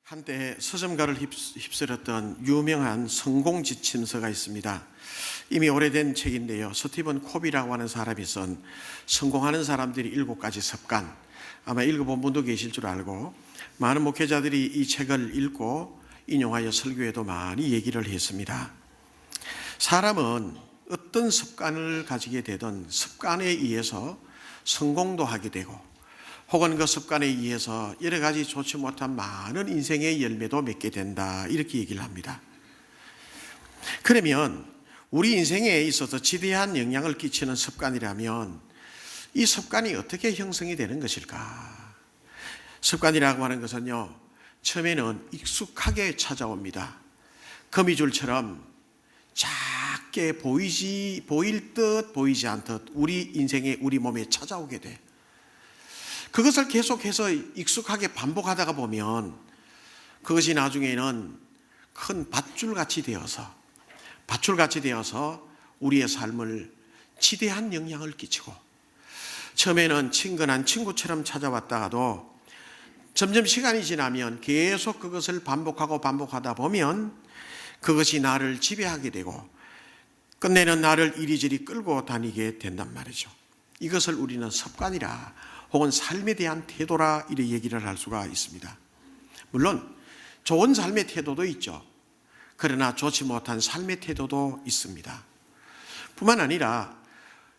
한때 서점가를 휩쓸었던 유명한 성공 지침서가 있습니다. 이미 오래된 책인데요. 스티븐 코비라고 하는 사람이 쓴 성공하는 사람들이 7가지 습관, 아마 읽어본 분도 계실 줄 알고 많은 목회자들이 이 책을 읽고 인용하여 설교에도 많이 얘기를 했습니다. 사람은 어떤 습관을 가지게 되든 습관에 의해서 성공도 하게 되고 혹은 그 습관에 의해서 여러 가지 좋지 못한 많은 인생의 열매도 맺게 된다, 이렇게 얘기를 합니다. 그러면 우리 인생에 있어서 지대한 영향을 끼치는 습관이라면 이 습관이 어떻게 형성이 되는 것일까? 습관이라고 하는 것은요, 처음에는 익숙하게 찾아옵니다. 거미줄처럼 작게 보일 듯 보이지 않듯 우리 인생에, 우리 몸에 찾아오게 돼. 그것을 계속해서 익숙하게 반복하다가 보면 그것이 나중에는 큰 밧줄같이 되어서 우리의 삶을 지대한 영향을 끼치고, 처음에는 친근한 친구처럼 찾아왔다가도 점점 시간이 지나면 계속 그것을 반복하다 보면 그것이 나를 지배하게 되고 끝내는 나를 이리저리 끌고 다니게 된단 말이죠. 이것을 우리는 습관이라 혹은 삶에 대한 태도라 이렇게 얘기를 할 수가 있습니다. 물론 좋은 삶의 태도도 있죠. 그러나 좋지 못한 삶의 태도도 있습니다. 뿐만 아니라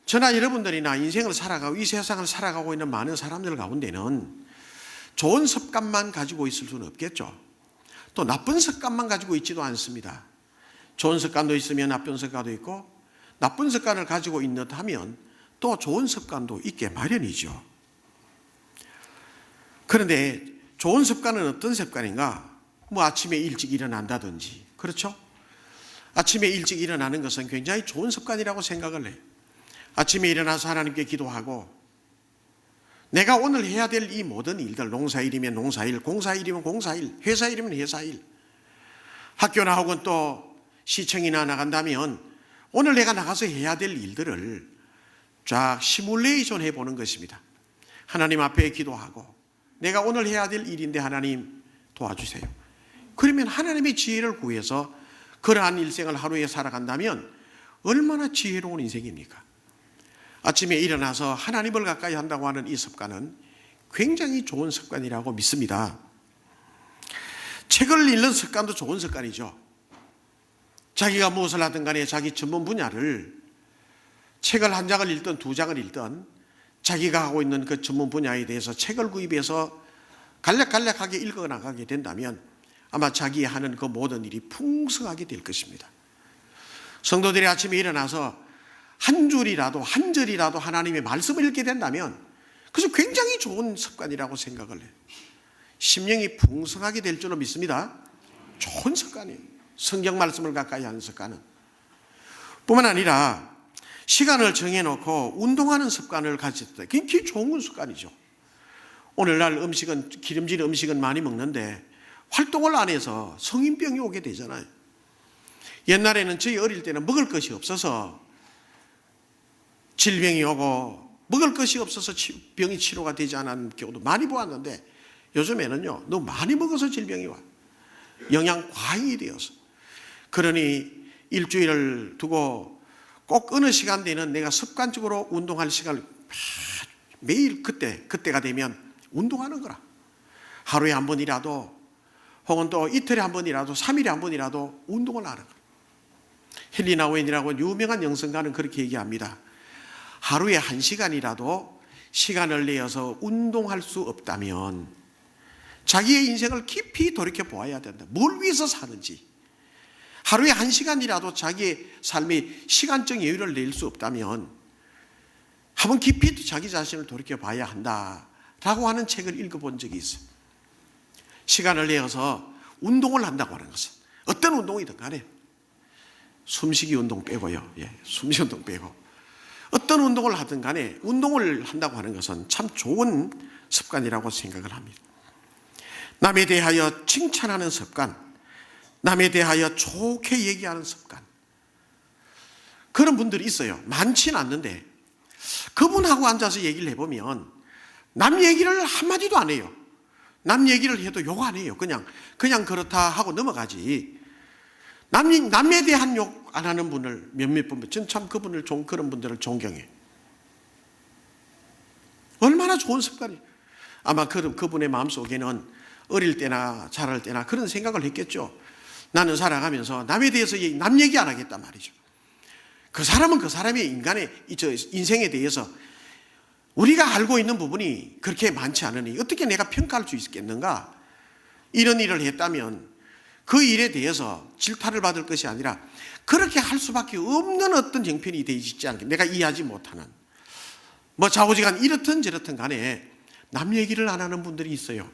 저나 여러분들이나 인생을 살아가고 이 세상을 살아가고 있는 많은 사람들 가운데는 좋은 습관만 가지고 있을 수는 없겠죠. 또 나쁜 습관만 가지고 있지도 않습니다. 좋은 습관도 있으면 나쁜 습관도 있고, 나쁜 습관을 가지고 있는다면 또 좋은 습관도 있게 마련이죠. 그런데 좋은 습관은 어떤 습관인가? 아침에 일찍 일어난다든지, 그렇죠? 아침에 일찍 일어나는 것은 굉장히 좋은 습관이라고 생각을 해요. 아침에 일어나서 하나님께 기도하고 내가 오늘 해야 될 이 모든 일들, 농사일이면 농사일, 공사일이면 공사일, 회사일이면 회사일, 학교나 혹은 또 시청이나 나간다면 오늘 내가 나가서 해야 될 일들을 쫙 시뮬레이션 해보는 것입니다. 하나님 앞에 기도하고 내가 오늘 해야 될 일인데 하나님 도와주세요. 그러면 하나님의 지혜를 구해서 그러한 일생을 하루에 살아간다면 얼마나 지혜로운 인생입니까? 아침에 일어나서 하나님을 가까이 한다고 하는 이 습관은 굉장히 좋은 습관이라고 믿습니다. 책을 읽는 습관도 좋은 습관이죠. 자기가 무엇을 하든 간에 자기 전문 분야를 책을 한 장을 읽든 두 장을 읽든 자기가 하고 있는 그 전문 분야에 대해서 책을 구입해서 간략간략하게 읽어나가게 된다면 아마 자기 하는 그 모든 일이 풍성하게 될 것입니다. 성도들이 아침에 일어나서 한 줄이라도 한 절이라도 하나님의 말씀을 읽게 된다면 그것은 굉장히 좋은 습관이라고 생각을 해요. 심령이 풍성하게 될 줄로 믿습니다. 좋은 습관이에요. 성경 말씀을 가까이 하는 습관은. 뿐만 아니라 시간을 정해놓고 운동하는 습관을 가질 때 굉장히 좋은 습관이죠. 오늘날 기름진 음식은 많이 먹는데 활동을 안 해서 성인병이 오게 되잖아요. 옛날에는 저희 어릴 때는 먹을 것이 없어서 질병이 오고 먹을 것이 없어서 병이 치료가 되지 않은 경우도 많이 보았는데 요즘에는요, 너무 많이 먹어서 질병이 와요. 영양 과잉이 되어서. 그러니 일주일을 두고 꼭 어느 시간대는 내가 습관적으로 운동할 시간을 매일 그때가 되면 운동하는 거라. 하루에 한 번이라도 혹은 또 이틀에 한 번이라도 3일에 한 번이라도 운동을 하는 거라. 헨리 나우엔이라고 유명한 영성가는 그렇게 얘기합니다. 하루에 1시간이라도 시간을 내어서 운동할 수 없다면 자기의 인생을 깊이 돌이켜 보아야 된다. 뭘 위해서 사는지. 하루에 1시간이라도 자기의 삶에 시간적 여유를 낼 수 없다면 한번 깊이 자기 자신을 돌이켜 봐야 한다라고 하는 책을 읽어본 적이 있어요. 시간을 내어서 운동을 한다고 하는 것은 어떤 운동이든 간에 숨쉬기 운동 빼고요. 숨쉬기 운동 빼고 어떤 운동을 하든 간에 운동을 한다고 하는 것은 참 좋은 습관이라고 생각을 합니다. 남에 대하여 칭찬하는 습관, 남에 대하여 좋게 얘기하는 습관, 그런 분들이 있어요. 많지는 않는데 그분하고 앉아서 얘기를 해보면 남 얘기를 한마디도 안 해요. 남 얘기를 해도 욕 안 해요. 그냥 그렇다 하고 넘어가지. 남에 대한 욕 안 하는 분을 몇몇 분, 전 참 그런 분들을 존경해. 얼마나 좋은 습관이. 아마 그분의 마음속에는 어릴 때나 자랄 때나 그런 생각을 했겠죠. 나는 살아가면서 남에 대해서 남 얘기 안 하겠단 말이죠. 그 사람은 그 사람의 인생에 대해서 우리가 알고 있는 부분이 그렇게 많지 않으니 어떻게 내가 평가할 수 있겠는가? 이런 일을 했다면 그 일에 대해서 질타를 받을 것이 아니라 그렇게 할 수밖에 없는 어떤 형편이 되지 않게 내가 이해하지 못하는 좌우지간 이렇든 저렇든 간에 남 얘기를 안 하는 분들이 있어요.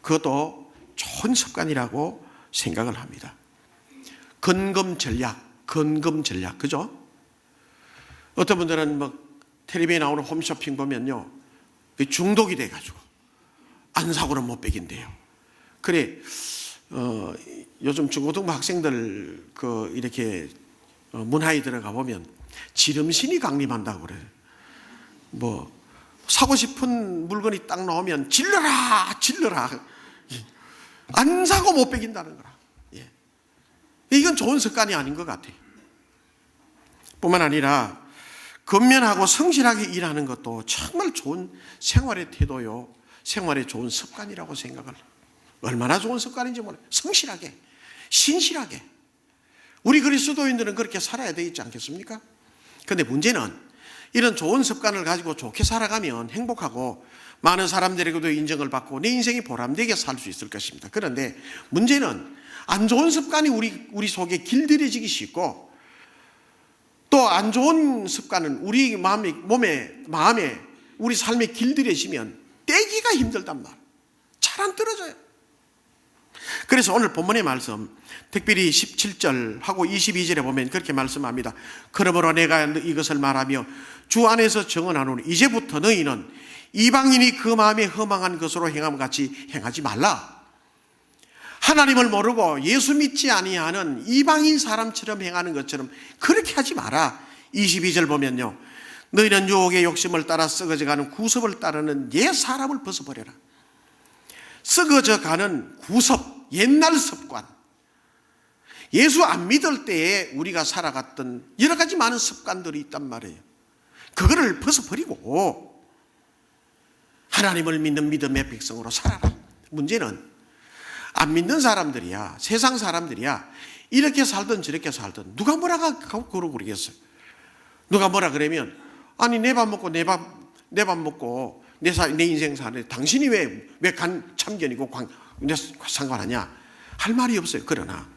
그것도 좋은 습관이라고 생각을 합니다. 건금 전략, 그죠? 어떤 분들은 텔레비에 나오는 홈쇼핑 보면요, 중독이 돼가지고 안 사고는 못 빼긴대요. 그래, 요즘 중고등부 학생들 이렇게 문화에 들어가 보면 지름신이 강림한다고 그래요. 사고 싶은 물건이 딱 나오면 질러라 안 사고 못 빼긴다는 거라. 예. 이건 좋은 습관이 아닌 것 같아요. 뿐만 아니라 근면하고 성실하게 일하는 것도 정말 좋은 생활의 태도요, 생활의 좋은 습관이라고 생각을. 얼마나 좋은 습관인지 몰라요. 성실하게, 신실하게. 우리 그리스도인들은 그렇게 살아야 되지 않겠습니까? 그런데 문제는 이런 좋은 습관을 가지고 좋게 살아가면 행복하고 많은 사람들에게도 인정을 받고 내 인생이 보람되게 살 수 있을 것입니다. 그런데 문제는 안 좋은 습관이 우리 속에 길들여지기 쉽고 또 안 좋은 습관은 우리 마음에 우리 삶에 길들여지면 떼기가 힘들단 말. 잘 안 떨어져요. 그래서 오늘 본문의 말씀 특별히 17절하고 22절에 보면 그렇게 말씀합니다. 그러므로 내가 이것을 말하며 주 안에서 정언하노니 이제부터 너희는 이방인이 그 마음에 허망한 것으로 행함 같이 행하지 말라. 하나님을 모르고 예수 믿지 아니하는 이방인 사람처럼 행하는 것처럼 그렇게 하지 마라. 22절 보면요, 너희는 유혹의 욕심을 따라 썩어져가는 구습을 따르는 옛 사람을 벗어버려라. 썩어져가는 구습, 옛날 습관, 예수 안 믿을 때에 우리가 살아갔던 여러 가지 많은 습관들이 있단 말이에요. 그거를 벗어버리고 하나님을 믿는 믿음의 백성으로 살아라. 문제는 안 믿는 사람들이야, 세상 사람들이야, 이렇게 살든 저렇게 살든 누가 뭐라 하고 그러겠어요. 누가 뭐라 그러면 아니 내 밥 먹고 내 인생 사는데 당신이 왜 참견이고 상관하냐 할 말이 없어요. 그러나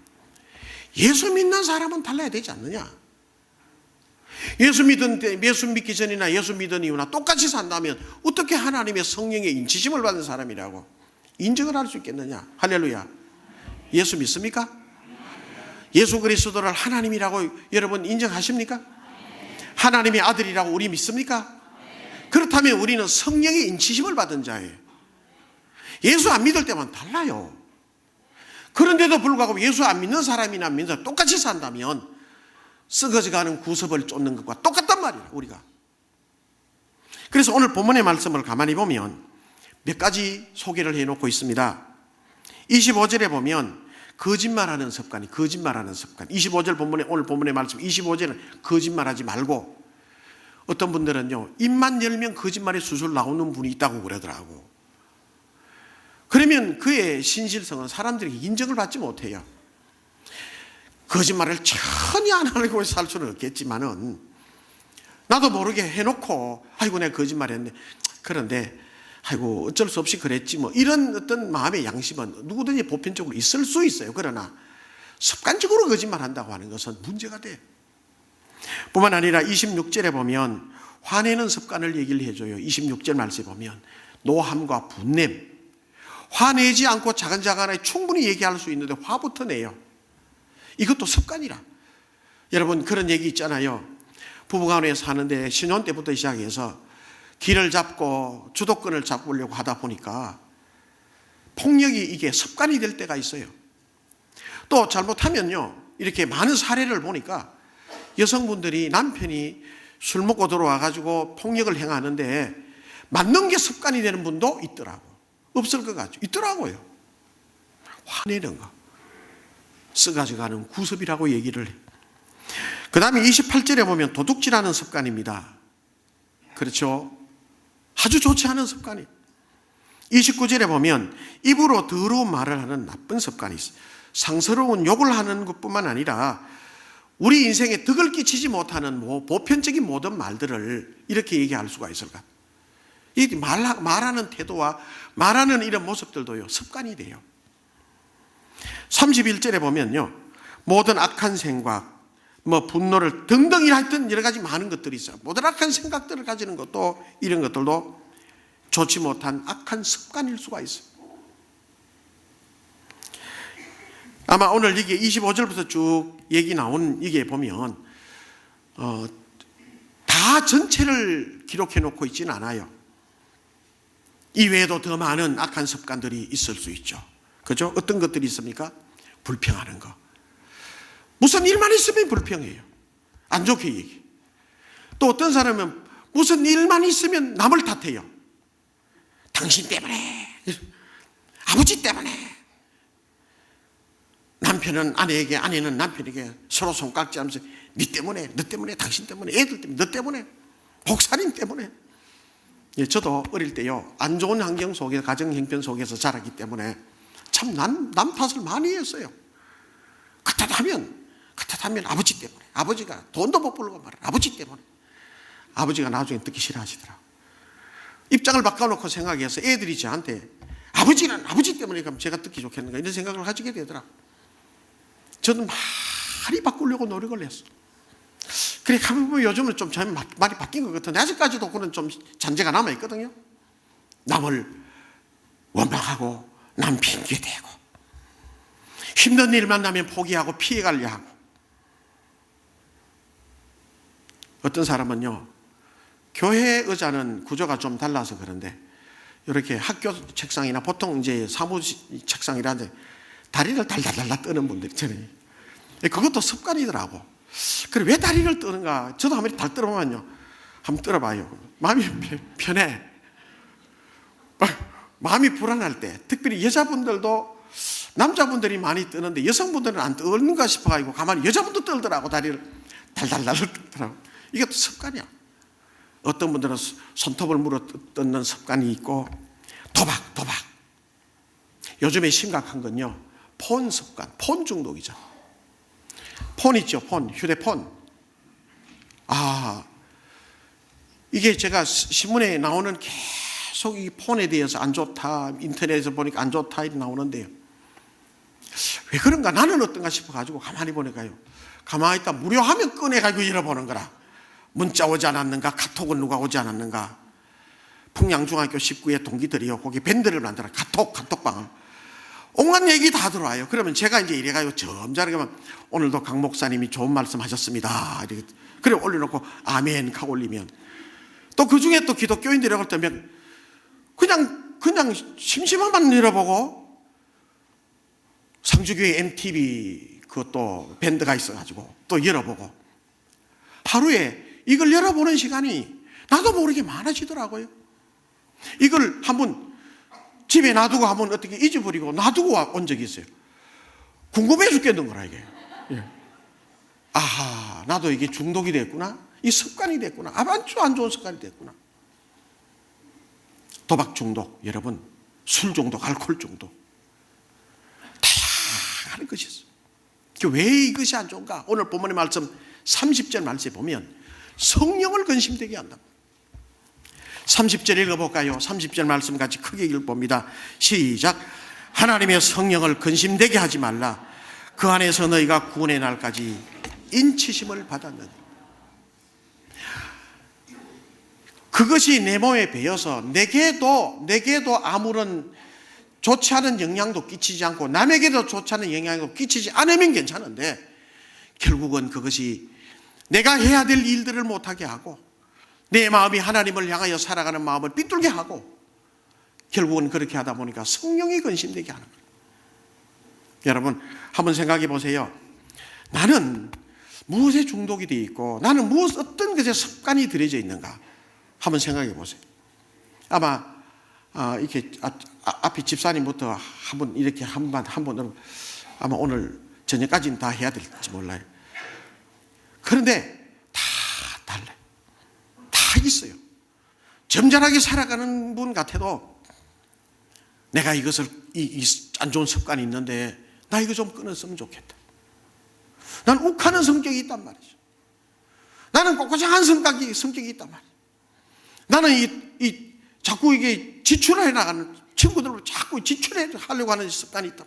예수 믿는 사람은 달라야 되지 않느냐. 예수 믿기 전이나 예수 믿은 이후나 똑같이 산다면 어떻게 하나님의 성령의 인치심을 받은 사람이라고 인정을 할 수 있겠느냐. 할렐루야. 예수 믿습니까? 예수 그리스도를 하나님이라고 여러분 인정하십니까? 하나님의 아들이라고 우리 믿습니까? 그렇다면 우리는 성령의 인치심을 받은 자예요. 예수 안 믿을 때만 달라요. 그런데도 불구하고 예수 안 믿는 사람이나 믿는 사람 똑같이 산다면 썩어져가는 구습을 쫓는 것과 똑같단 말이에요. 우리가. 그래서 오늘 본문의 말씀을 가만히 보면 몇 가지 소개를 해놓고 있습니다. 25절에 보면 거짓말하는 습관. 25절 오늘 본문의 말씀 25절은 거짓말하지 말고, 어떤 분들은요 입만 열면 거짓말이 술술 나오는 분이 있다고 그러더라고. 그러면 그의 신실성은 사람들에게 인정을 받지 못해요. 거짓말을 전혀 안 하고 살 수는 없겠지만은 나도 모르게 해놓고 아이고 내가 거짓말했네, 그런데 아이고 어쩔 수 없이 그랬지 이런 어떤 마음의 양심은 누구든지 보편적으로 있을 수 있어요. 그러나 습관적으로 거짓말한다고 하는 것은 문제가 돼. 뿐만 아니라 26절에 보면 화내는 습관을 얘기를 해줘요. 26절 말씀에 보면 노함과 분냄, 화내지 않고 자근자근하게 충분히 얘기할 수 있는데 화부터 내요. 이것도 습관이라. 여러분 그런 얘기 있잖아요. 부부간에 사는데 신혼 때부터 시작해서 길을 잡고 주도권을 잡으려고 하다 보니까 폭력이 이게 습관이 될 때가 있어요. 또 잘못하면요 이렇게 많은 사례를 보니까 여성분들이 남편이 술 먹고 들어와 가지고 폭력을 행하는데 맞는 게 습관이 되는 분도 있더라고. 없을 것 같죠. 있더라고요. 화내는 거, 써가지고가는 구습이라고 얘기를 해요. 그 다음에 28절에 보면 도둑질하는 습관입니다. 그렇죠? 아주 좋지 않은 습관이에요. 29절에 보면 입으로 더러운 말을 하는 나쁜 습관이 있어요. 상스러운 욕을 하는 것뿐만 아니라 우리 인생에 덕을 끼치지 못하는 보편적인 모든 말들을 이렇게 얘기할 수가 있을 것 같아요. 이 말하는 태도와 말하는 이런 모습들도요, 습관이 돼요. 31절에 보면요, 모든 악한 생각, 분노를 등등이라 했던 여러 가지 많은 것들이 있어요. 모든 악한 생각들을 가지는 것도, 이런 것들도 좋지 못한 악한 습관일 수가 있어요. 아마 오늘 이게 25절부터 쭉 얘기 나온 이게 보면 다 전체를 기록해 놓고 있지는 않아요. 이외에도 더 많은 악한 습관들이 있을 수 있죠. 그죠? 어떤 것들이 있습니까? 불평하는 거. 무슨 일만 있으면 불평해요. 안 좋게 얘기. 또 어떤 사람은 무슨 일만 있으면 남을 탓해요. 당신 때문에, 아버지 때문에. 남편은 아내에게, 아내는 남편에게 서로 손깍지하면서 네 때문에, 너 때문에, 당신 때문에, 애들 때문에, 너 때문에, 목사님 때문에. 예, 저도 어릴 때요, 안 좋은 환경 속에서, 가정 형편 속에서 자랐기 때문에 참 남 탓을 많이 했어요. 그렇다면 아버지 때문에, 아버지가 돈도 못 벌고 말을 아버지 때문에. 아버지가 나중에 듣기 싫어하시더라고요. 입장을 바꿔놓고 생각해서 애들이 저한테 아버지는 아버지 때문에 그럼 제가 듣기 좋겠는가 이런 생각을 가지게 되더라고요. 저는 많이 바꾸려고 노력을 했어. 그래 가면 보면 요즘은 좀 많이 바뀐 것 같은데 아직까지도 그런 좀 잔재가 남아있거든요. 남을 원망하고 남 핑계대고 힘든 일 만나면 포기하고 피해가려 하고. 어떤 사람은요, 교회 의자는 구조가 좀 달라서 그런데 이렇게 학교 책상이나 보통 이제 사무 책상이라는데 다리를 달달달달 떠는 분들이 있잖아요. 그것도 습관이더라고. 그래 왜 다리를 떠는가? 저도 한번 달 떠보면요, 한번 떠봐요. 마음이 편해. 마음이 불안할 때, 특별히 여자분들도 남자분들이 많이 떠는데 여성분들은 안 떠는가 싶어가지고 가만히 여자분도 떨더라고. 다리를 달달달 떨더라고. 이게 또 습관이야. 어떤 분들은 손톱을 물어 뜯는 습관이 있고 도박. 요즘에 심각한 건요, 폰 습관, 폰 중독이죠. 폰 있죠, 폰, 휴대폰. 이게 제가 신문에 나오는 계속 이 폰에 대해서 안 좋다, 인터넷에서 보니까 안 좋다 이렇게 나오는데요. 왜 그런가? 나는 어떤가 싶어가지고 가만히 보니까요, 가만히 있다 무료하면 꺼내가지고 열어보는 거라. 문자 오지 않았는가? 카톡은 누가 오지 않았는가? 풍양중학교 19에 동기들이요, 거기 밴드를 만들어 카톡방을. 온갖 얘기 다 들어와요. 그러면 제가 이제 이래가요, 점잖게 오늘도 강 목사님이 좋은 말씀 하셨습니다. 이렇게. 그래 올려놓고 아멘 하고 올리면 또 그 중에 또 기독교인들이 올 때면 그냥 심심한만 열어보고 상주교회 MTV 그것도 밴드가 있어가지고 또 열어보고 하루에 이걸 열어보는 시간이 나도 모르게 많아지더라고요. 이걸 한번 집에 놔두고 한번 어떻게 잊어버리고 놔두고 온 적이 있어요. 궁금해 죽겠는 거라 이게. 아하, 나도 이게 중독이 됐구나. 이 습관이 됐구나. 아주 안 좋은 습관이 됐구나. 도박 중독, 여러분, 술 중독, 알코올 중독, 다양한 것이 있어요. 왜 이것이 안 좋은가? 오늘 본문의 말씀 30절 말씀에 보면 성령을 근심되게 한다. 30절 읽어볼까요? 30절 말씀 같이 크게 읽어봅니다. 시작. 하나님의 성령을 근심되게 하지 말라. 그 안에서 너희가 구원의 날까지 인치심을 받았느니. 그것이 내 몸에 배어서 내게도 아무런 좋지 않은 영향도 끼치지 않고 남에게도 좋지 않은 영향도 끼치지 않으면 괜찮은데 결국은 그것이 내가 해야 될 일들을 못하게 하고 내 마음이 하나님을 향하여 살아가는 마음을 삐뚤게 하고 결국은 그렇게 하다 보니까 성령이 근심되게 하는 거예요. 여러분 한번 생각해 보세요. 나는 무엇에 중독이 되어 있고 나는 어떤 것에 습관이 들여져 있는가 한번 생각해 보세요. 아마 이렇게 앞에 집사님부터 한번 이렇게 한번 아마 오늘 저녁까지는 다 해야 될지 몰라요. 그런데 다 달라요. 다 있어요. 점잖하게 살아가는 분 같아도 내가 이것을 이 안 좋은 습관이 있는데 나 이거 좀 끊었으면 좋겠다. 난 욱하는 성격이 있단 말이죠. 나는 꼿꼿한 성격이 있단 말이에요. 나는 자꾸 이게 지출해 나가는 친구들로 자꾸 지출해 하려고 하는 습관이 있다.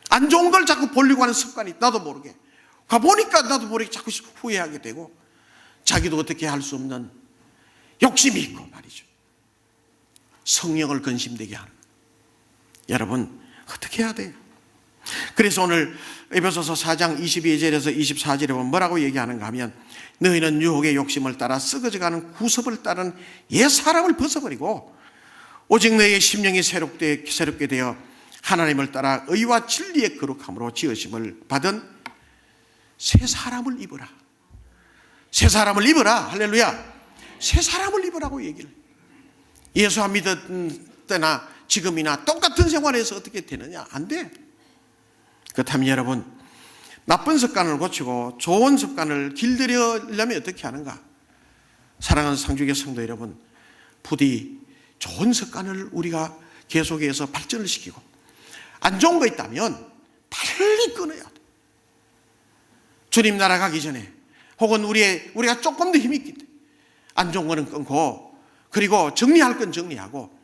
안 좋은 걸 자꾸 보려고 하는 습관이 나도 모르게 가보니까 나도 모르게 자꾸 후회하게 되고 자기도 어떻게 할 수 없는 욕심이 있고 말이죠. 성령을 근심되게 하는. 여러분 어떻게 해야 돼요? 그래서 오늘 에베소서 4장 22절에서 24절에 보면 뭐라고 얘기하는가 하면 너희는 유혹의 욕심을 따라 썩어져가는 구습을 따른 옛 사람을 벗어버리고 오직 너희의 심령이 새롭게 되어 하나님을 따라 의와 진리의 거룩함으로 지으심을 받은 새 사람을 입으라. 새 사람을 입으라. 할렐루야. 새 사람을 입으라고 얘기를. 예수 안 믿은 때나 지금이나 똑같은 생활에서 어떻게 되느냐? 안 돼. 그렇다면 여러분 나쁜 습관을 고치고 좋은 습관을 길들이려면 어떻게 하는가? 사랑하는 상주교 성도 여러분, 부디 좋은 습관을 우리가 계속해서 발전을 시키고 안 좋은 거 있다면 빨리 끊어야 돼. 주님 나라 가기 전에 혹은 우리가 조금 더 힘이 있기 때문에 안 좋은 거는 끊고 그리고 정리할 건 정리하고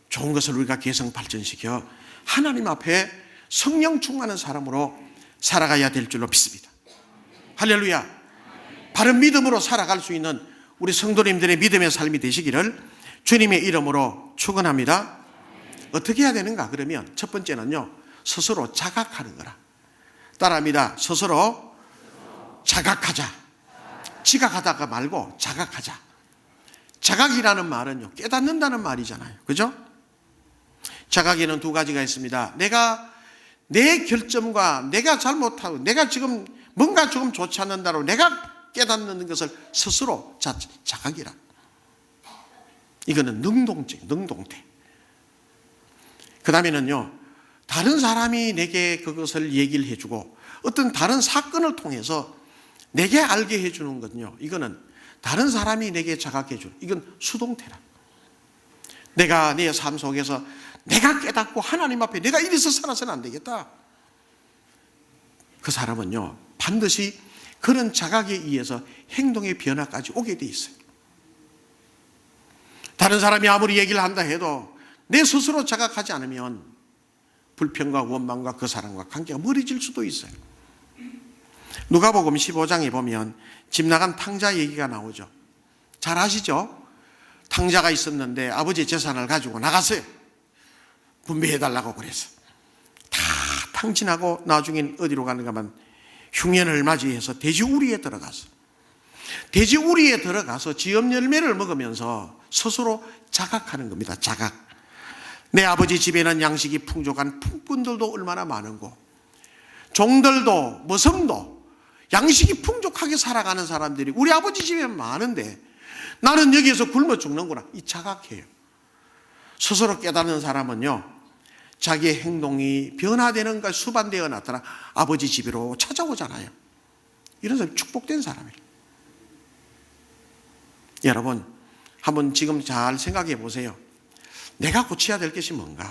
좋은 것을 우리가 개성 발전시켜 하나님 앞에 성령 충만한 사람으로 살아가야 될 줄로 믿습니다. 할렐루야. 바른 믿음으로 살아갈 수 있는 우리 성도님들의 믿음의 삶이 되시기를 주님의 이름으로 축원합니다. 어떻게 해야 되는가? 그러면 첫 번째는요, 스스로 자각하는 거라. 따라합니다. 스스로 자각하자. 지각하다가 말고 자각하자. 자각이라는 말은요, 깨닫는다는 말이잖아요. 그죠? 자각에는 두 가지가 있습니다. 내가 내 결점과 내가 잘못하고 내가 지금 뭔가 조금 좋지 않는다로 내가 깨닫는 것을 스스로 자각이라. 이거는 능동태. 그 다음에는요, 다른 사람이 내게 그것을 얘기를 해주고 어떤 다른 사건을 통해서 내게 알게 해주는 건요, 이거는 다른 사람이 내게 자각해주는, 이건 수동태라. 내가 내 삶 속에서 내가 깨닫고 하나님 앞에 내가 이래서 살아서는 안 되겠다. 그 사람은요, 반드시 그런 자각에 의해서 행동의 변화까지 오게 돼 있어요. 다른 사람이 아무리 얘기를 한다 해도 내 스스로 자각하지 않으면 불평과 원망과 그 사람과 관계가 멀어질 수도 있어요. 누가복음 15장에 보면 집 나간 탕자 얘기가 나오죠. 잘 아시죠? 탕자가 있었는데 아버지 재산을 가지고 나갔어요. 분배해달라고 그래서 다 탕진하고 나중엔 어디로 가는가 하면 흉년을 맞이해서 돼지우리에 들어가서 지엄 열매를 먹으면서 스스로 자각하는 겁니다. 자각. 내 아버지 집에는 양식이 풍족한 품꾼들도 얼마나 많은고 종들도 머슴도 양식이 풍족하게 살아가는 사람들이 우리 아버지 집에 많은데 나는 여기에서 굶어 죽는구나. 이 자각해요. 스스로 깨닫는 사람은요, 자기의 행동이 변화되는 것 수반되어 나타나 아버지 집으로 찾아오잖아요. 이런 사람이 축복된 사람이에요. 여러분 한번 지금 잘 생각해 보세요. 내가 고쳐야 될 것이 뭔가?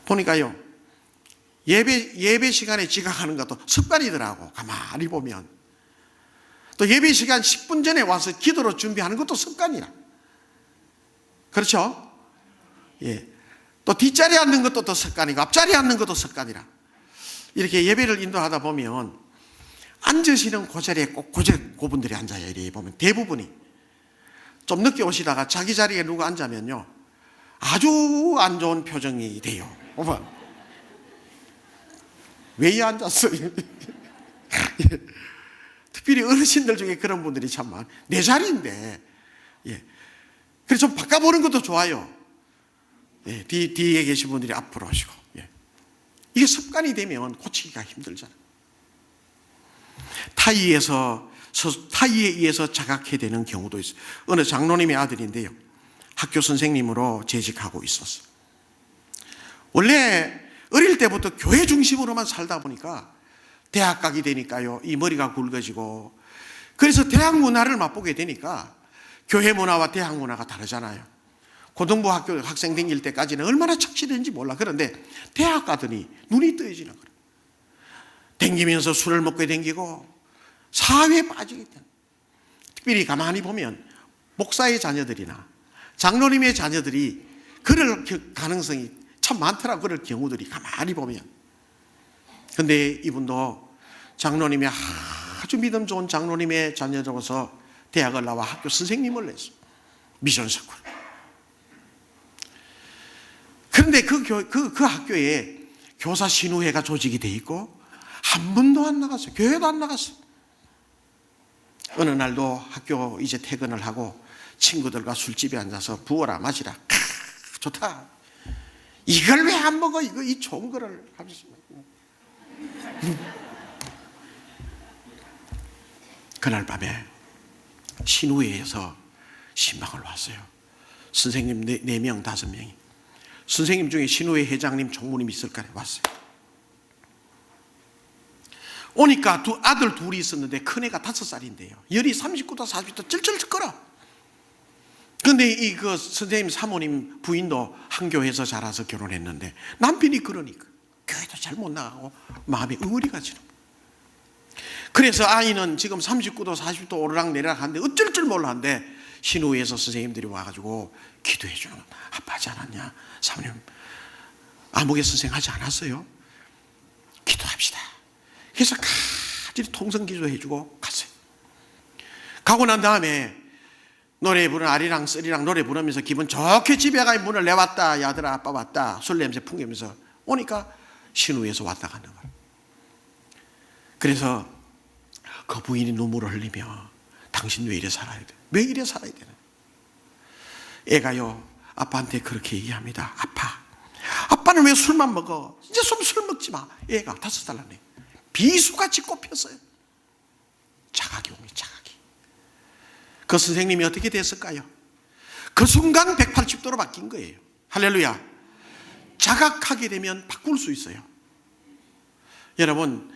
보니까요, 예배 시간에 지각하는 것도 습관이더라고. 가만히 보면 또 예배 시간 10분 전에 와서 기도로 준비하는 것도 습관이야. 그렇죠? 예. 또 뒷자리에 앉는 것도 또 습관이고 앞자리에 앉는 것도 습관이라. 이렇게 예배를 인도하다 보면 앉으시는 그 자리에 꼭 그분들이 앉아요. 이렇게 보면 대부분이 좀 늦게 오시다가 자기 자리에 누가 앉으면요, 아주 안 좋은 표정이 돼요. 오빠 왜 앉았어요? 특별히 어르신들 중에 그런 분들이 참 많아요. 내 자리인데. 예. 그래서 좀 바꿔보는 것도 좋아요. 예. 뒤에 계신 분들이 앞으로 오시고. 예. 이게 습관이 되면 고치기가 힘들잖아요. 타이에서 타이에 의해서 자각해야 되는 경우도 있어요. 어느 장로님의 아들인데요, 학교 선생님으로 재직하고 있었어요. 원래 어릴 때부터 교회 중심으로만 살다 보니까 대학 가게 되니까요, 이 머리가 굵어지고, 그래서 대학 문화를 맛보게 되니까 교회 문화와 대학 문화가 다르잖아요. 고등부 학교 학생 다닐 때까지는 얼마나 착실했는지 몰라. 그런데 대학 가더니 눈이 떠지는 거예요. 댕기면서 술을 먹게 댕기고 사회에 빠지게 되는. 특별히 가만히 보면 목사의 자녀들이나 장로님의 자녀들이 그럴 가능성이 참 많더라고. 그럴 경우들이 가만히 보면. 근데 이분도 장로님의 아주 믿음 좋은 장로님의 자녀로서 대학을 나와 학교 선생님을 했어. 미션 스쿨. 그런데 그 학교에 교사 신우회가 조직이 돼 있고 한 번도 안 나갔어요. 교회도 안 나갔어요. 어느 날도 학교 이제 퇴근을 하고 친구들과 술집에 앉아서 부어라 마시라. 좋다. 이걸 왜 안 먹어? 이 좋은 거를 하면서. 그날 밤에 신우회에서 신방을 왔어요. 선생님 4명, 5명이. 선생님 중에 신우회 회장님, 총무님 있을 거래. 왔어요. 오니까 아들 둘이 있었는데 큰애가 5살인데요. 열이 39도 40도 쩔쩔 끓어. 그런데 그 선생님 사모님 부인도 한 교회에서 자라서 결혼했는데 남편이 그러니까 교회도 잘 못 나가고 마음에 응어리가 지는. 그래서 아이는 지금 39도 40도 오르락내리락 하는데 어쩔 줄 몰랐는데 신우회에서 선생님들이 와가지고 기도해 주는 거. 아빠 하지 않았냐? 사모님 아무개 선생 하지 않았어요? 기도합시다. 그래서 가지 통성기도 해주고 갔어요. 가고 난 다음에 노래 부르는 아리랑 쓰리랑 노래 부르면서 기분 좋게 집에 가 문을 내왔다. 야들아 아빠 왔다. 술 냄새 풍기면서 오니까 신우에서 왔다 가는 거예요. 그래서 그 부인이 눈물을 흘리며 당신 왜 이래 살아야 돼? 왜 이래 살아야 되나? 애가요 아빠한테 그렇게 얘기합니다. 아빠는 왜 술만 먹어? 이제 술 먹지 마. 애가 5살이네. 비수같이 꼽혔어요. 자각이 옵니다. 자각이. 그 선생님이 어떻게 됐을까요? 그 순간 180도로 바뀐 거예요. 할렐루야. 자각하게 되면 바꿀 수 있어요. 여러분,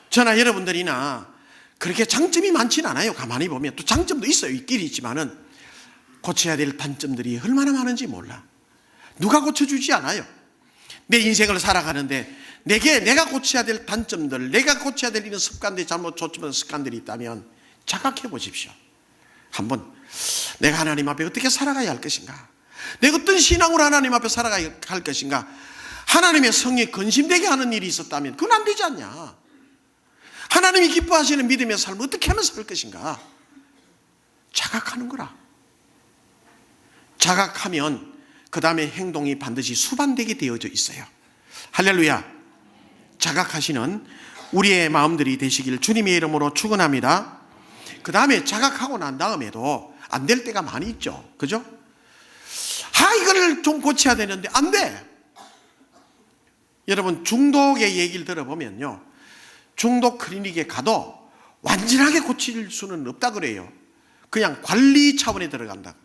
저나 여러분들이나 그렇게 장점이 많지는 않아요. 가만히 보면 또 장점도 있어요. 있긴 있지만은 고쳐야 될 단점들이 얼마나 많은지 몰라. 누가 고쳐주지 않아요. 내 인생을 살아가는데 내가 고쳐야 될 단점들, 내가 고쳐야 될 이런 습관들이 잘못 쫓으면 습관들이 있다면 자각해 보십시오. 한번 내가 하나님 앞에 어떻게 살아가야 할 것인가? 내가 어떤 신앙으로 하나님 앞에 살아가야 할 것인가? 하나님의 성에 근심되게 하는 일이 있었다면 그건 안 되지 않냐? 하나님이 기뻐하시는 믿음의 삶을 어떻게 하면서 살 것인가? 자각하는 거라. 자각하면 그 다음에 행동이 반드시 수반되게 되어져 있어요. 할렐루야. 자각하시는 우리의 마음들이 되시길 주님의 이름으로 축원합니다. 그 다음에 자각하고 난 다음에도 안 될 때가 많이 있죠. 그죠? 이거를 좀 고쳐야 되는데 안 돼. 여러분 중독의 얘기를 들어보면요, 중독 클리닉에 가도 완전하게 고칠 수는 없다 그래요. 그냥 관리 차원에 들어간다.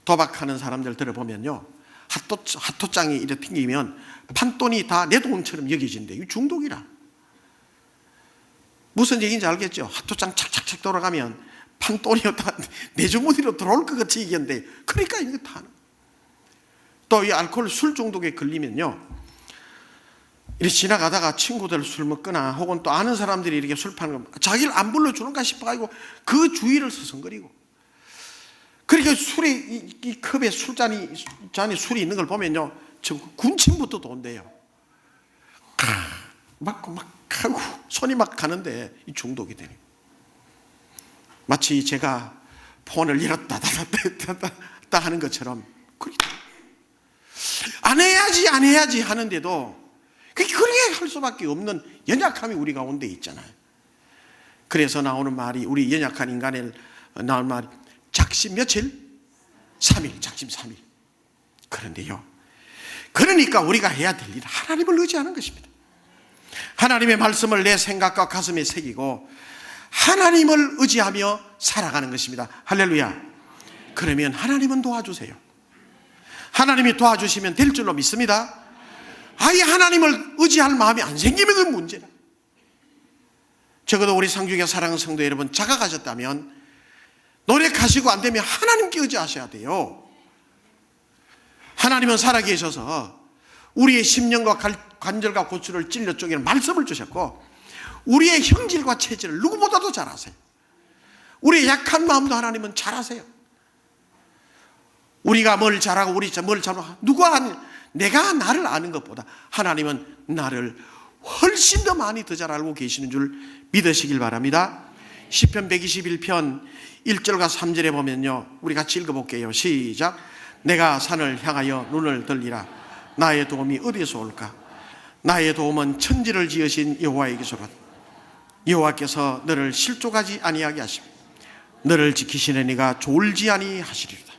도박하는 사람들 들어보면요, 핫도장이 이렇게 튕기면 판돈이 다 내 돈처럼 여겨진대. 이거 중독이라. 무슨 얘기인지 알겠죠? 핫도장 착착착 돌아가면 판돈이 내 주머니로 들어올 것 같이 얘기했는데, 그러니까 이거 다. 또 이 알코올 술 중독에 걸리면요, 이렇게 지나가다가 친구들 술 먹거나 혹은 또 아는 사람들이 이렇게 술 파는 거 자기를 안 불러주는가 싶어가지고 그 주위를 서성거리고, 그러니까 술이 이 컵에 잔이 술이 있는 걸 보면요, 저 군침부터 돈대요. 막 하고 손이 막 가는데 이 중독이 되네. 마치 제가 폰을 열었다 닫았다 하는 것처럼 안 해야지 하는데도 그렇게 할 수밖에 없는 연약함이 우리 가운데 있잖아요. 그래서 나오는 말이, 우리 연약한 인간에 나오는 말이 작심 며칠? 3일, 작심 3일. 그런데요, 그러니까 우리가 해야 될 일은 하나님을 의지하는 것입니다. 하나님의 말씀을 내 생각과 가슴에 새기고 하나님을 의지하며 살아가는 것입니다. 할렐루야. 그러면 하나님은 도와주세요. 하나님이 도와주시면 될 줄로 믿습니다. 아예 하나님을 의지할 마음이 안 생기면 그 문제라. 적어도 우리 상주교 사랑하는 성도 여러분, 자각하셨다면 노력하시고 안 되면 하나님께 의지하셔야 돼요. 하나님은 살아계셔서 우리의 심령과 관절과 고추를 찔러 쪼개는 말씀을 주셨고, 우리의 형질과 체질을 누구보다도 잘 아세요. 우리의 약한 마음도 하나님은 잘 아세요. 우리가 뭘 잘하고 뭘 잘하고 내가 나를 아는 것보다 하나님은 나를 훨씬 더 많이 더 잘 알고 계시는 줄 믿으시길 바랍니다. 시편 121편 1절과 3절에 보면요, 우리 같이 읽어볼게요. 시작. 내가 산을 향하여 눈을 들리라. 나의 도움이 어디서 올까? 나의 도움은 천지를 지으신 여호와에게서로다. 여호와께서 너를 실족하지 아니하게 하시며 너를 지키시는 이가 졸지 아니하시리로다.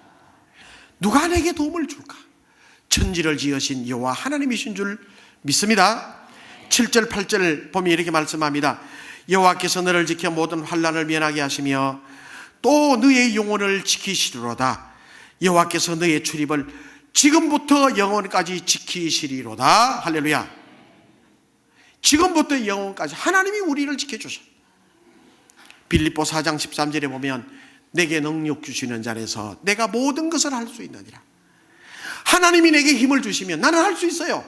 누가 내게 도움을 줄까? 천지를 지으신 여호와 하나님이신 줄 믿습니다. 7절 8절 보면 이렇게 말씀합니다. 여호와께서 너를 지켜 모든 환난을 면하게 하시며 또 너의 영혼을 지키시리로다. 여호와께서 너의 출입을 지금부터 영원까지 지키시리로다. 할렐루야. 지금부터 영원까지 하나님이 우리를 지켜주셔. 빌립보 4장 13절에 보면 내게 능력 주시는 자에서 내가 모든 것을 할 수 있느니라. 하나님이 내게 힘을 주시면 나는 할 수 있어요.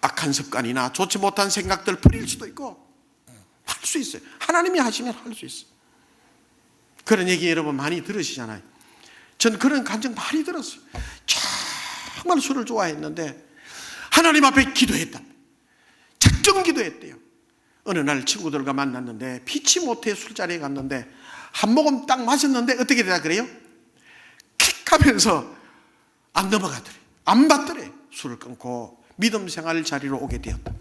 악한 습관이나 좋지 못한 생각들 버릴 수도 있고 할 수 있어요. 하나님이 하시면 할 수 있어요. 그런 얘기 여러분 많이 들으시잖아요. 전 그런 감정 많이 들었어요. 정말 술을 좋아했는데 하나님 앞에 기도했다. 작정 기도했대요. 어느 날 친구들과 만났는데 피치 못해 술자리에 갔는데 한 모금 딱 마셨는데 어떻게 되다 그래요? 킥 하면서 안 넘어가더래. 안 받더래. 술을 끊고 믿음 생활 자리로 오게 되었다.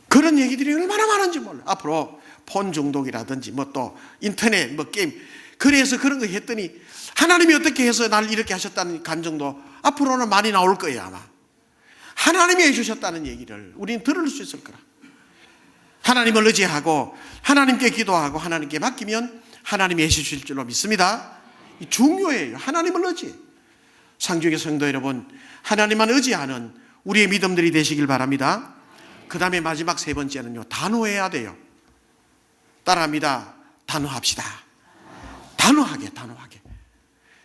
그런 얘기들이 얼마나 많은지 몰라. 앞으로 폰 중독이라든지 또 인터넷 게임, 그래서 그런 거 했더니 하나님이 어떻게 해서 날 이렇게 하셨다는 감정도 앞으로는 많이 나올 거예요. 아마 하나님이 해주셨다는 얘기를 우리는 들을 수 있을 거라. 하나님을 의지하고 하나님께 기도하고 하나님께 맡기면 하나님이 해주실 줄로 믿습니다. 중요해요. 하나님을 의지. 상주교 성도 여러분, 하나님만 의지하는 우리의 믿음들이 되시길 바랍니다. 그 다음에 마지막 세 번째는요, 단호해야 돼요. 따라합니다. 단호합시다. 단호하게.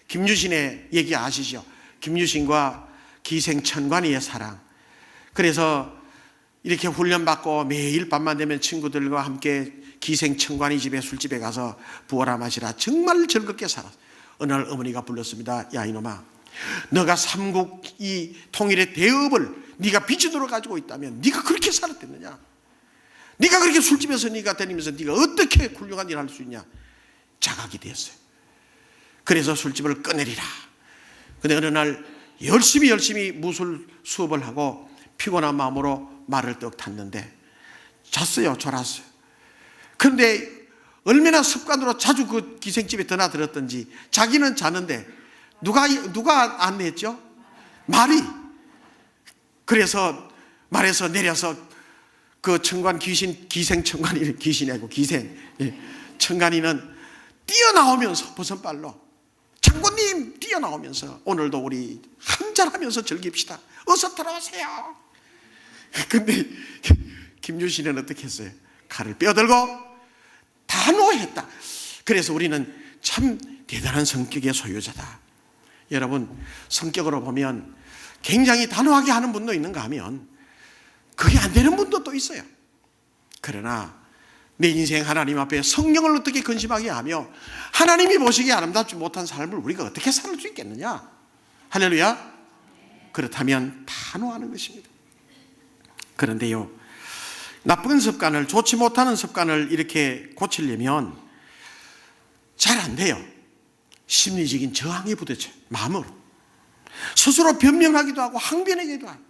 김유신의 얘기 아시죠? 김유신과 기생천관이의 사랑. 그래서 이렇게 훈련받고 매일 밤만 되면 친구들과 함께 기생천관이 집에 술집에 가서 부어라 마시라 정말 즐겁게 살았어요. 어느 날 어머니가 불렀습니다. 야 이놈아, 너가 삼국 이 통일의 대업을 네가 비전으로 가지고 있다면 네가 그렇게 살았댔느냐? 네가 그렇게 술집에서 네가 다니면서 네가 어떻게 훌륭한 일을 할 수 있냐? 자각이 되었어요. 그래서 술집을 꺼내리라. 근데 어느 날 열심히 무술 수업을 하고 피곤한 마음으로 말을 떡 탔는데 잤어요. 졸았어요. 그런데 얼마나 습관으로 자주 그 기생집에 드나들었던지 자기는 자는데 누가 안내했죠? 말이. 그래서 말에서 내려서 그 천관 기생천관이 귀신이 아니고 천관이는 뛰어나오면서 버선발로 장군님 뛰어나오면서 오늘도 우리 한잔하면서 즐깁시다. 어서 들어오세요. 근데 김유신은 어떻게 했어요? 칼을 빼어들고 단호했다. 그래서 우리는 참 대단한 성격의 소유자다. 여러분, 성격으로 보면 굉장히 단호하게 하는 분도 있는가 하면 그게 안 되는 분도 또 있어요. 그러나 내 인생 하나님 앞에 성령을 어떻게 근심하게 하며 하나님이 보시기에 아름답지 못한 삶을 우리가 어떻게 살 수 있겠느냐? 할렐루야. 그렇다면 단호하는 것입니다. 그런데요, 나쁜 습관을, 좋지 못하는 습관을 이렇게 고치려면 잘 안 돼요. 심리적인 저항이 부딪혀요. 마음으로 스스로 변명하기도 하고 항변하기도 하고.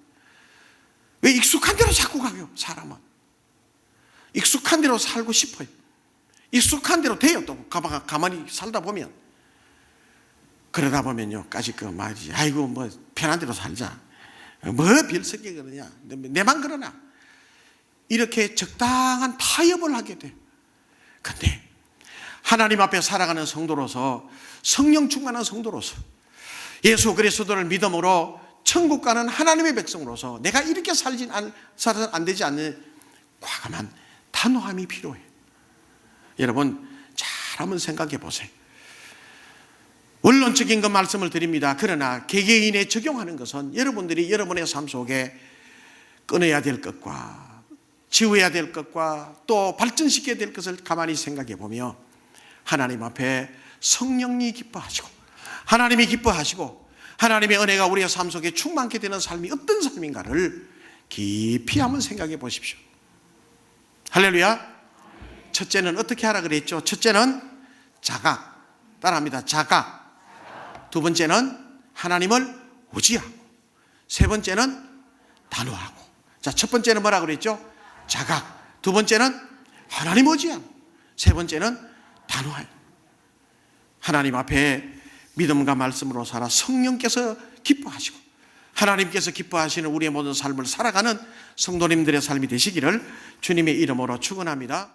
왜? 익숙한 대로 자꾸 가요. 사람은 익숙한 대로 살고 싶어요. 익숙한 대로 돼요. 또 가만히 살다 보면. 그러다 보면요, 까짓 거 말이지. 아이고 뭐 편한 대로 살자. 뭐 별석이 그러냐. 내만 그러나. 이렇게 적당한 타협을 하게 돼요. 근데 하나님 앞에 살아가는 성도로서, 성령 충만한 성도로서, 예수 그리스도를 믿음으로 천국 가는 하나님의 백성으로서 내가 이렇게 살아서는 안 되지 않는 과감한 단호함이 필요해요. 여러분 잘 한번 생각해 보세요. 원론적인 것 말씀을 드립니다. 그러나 개개인에 적용하는 것은 여러분들이 여러분의 삶 속에 끊어야 될 것과 지워야 될 것과 또 발전시켜야 될 것을 가만히 생각해 보며 하나님 앞에 성령이 기뻐하시고 하나님이 기뻐하시고 하나님의 은혜가 우리의 삶 속에 충만케 되는 삶이 어떤 삶인가를 깊이 한번 생각해 보십시오. 할렐루야. 첫째는 어떻게 하라 그랬죠? 첫째는 자각. 따라합니다. 자각. 두 번째는 하나님을 의지하고, 세 번째는 단호하고. 자, 첫 번째는 뭐라 그랬죠? 자각. 두 번째는 하나님 의지하고, 세 번째는 단호하고. 하나님 앞에 믿음과 말씀으로 살아 성령께서 기뻐하시고 하나님께서 기뻐하시는 우리의 모든 삶을 살아가는 성도님들의 삶이 되시기를 주님의 이름으로 축원합니다.